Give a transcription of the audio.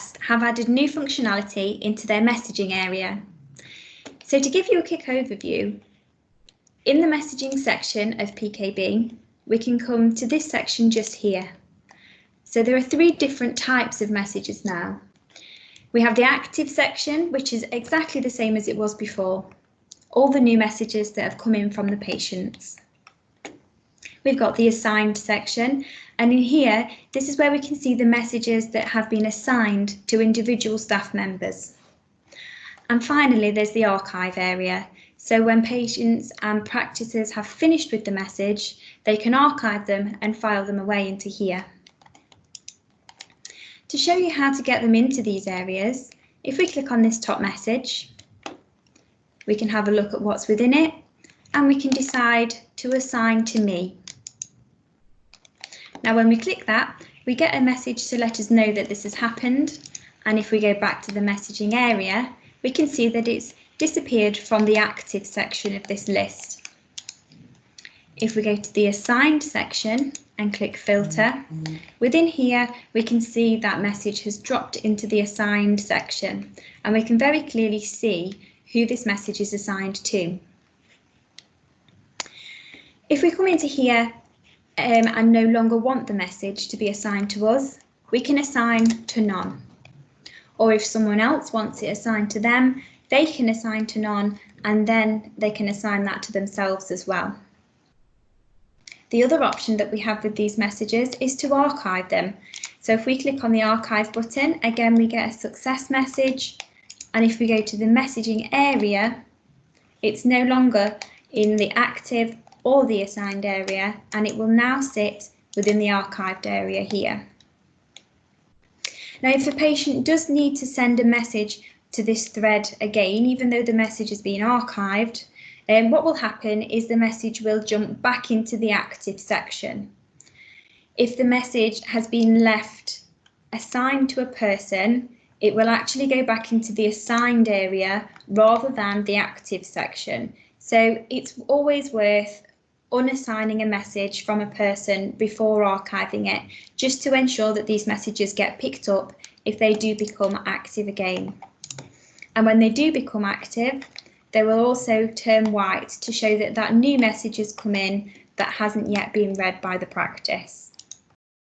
Trust have added new functionality into their messaging area. So to give you a quick overview, in the messaging section of PKB, we can come to this section just here. So there are 3 different types of messages now. We have the active section, which is exactly the same as it was before. All the new messages that have come in from the patients. We've got the assigned section, and in here, this is where we can see the messages that have been assigned to individual staff members. And finally, there's the archive area. So when patients and practices have finished with the message, they can archive them and file them away into here. To show you how to get them into these areas, if we click on this top message, we can have a look at what's within it, and we can decide to assign to me. Now when we click that, we get a message to let us know that this has happened, and if we go back to the messaging area, we can see that it's disappeared from the active section of this list. If we go to the assigned section and click filter, within here we can see that message has dropped into the assigned section, and we can very clearly see who this message is assigned to. If we come into here and no longer want the message to be assigned to us, we can assign to none. Or if someone else wants it assigned to them, they can assign to none, and then they can assign that to themselves as well. The other option that we have with these messages is to archive them. So if we click on the archive button, again we get a success message, and if we go to the messaging area, it's no longer in the active or the assigned area, and it will now sit within the archived area here. Now if a patient does need to send a message to this thread again, even though the message has been archived, what will happen is the message will jump back into the active section. If the message has been left assigned to a person, it will actually go back into the assigned area rather than the active section. So it's always worth unassigning a message from a person before archiving it, just to ensure that these messages get picked up if they do become active again. And when they do become active, they will also turn white to show that that new message has come in that hasn't yet been read by the practice.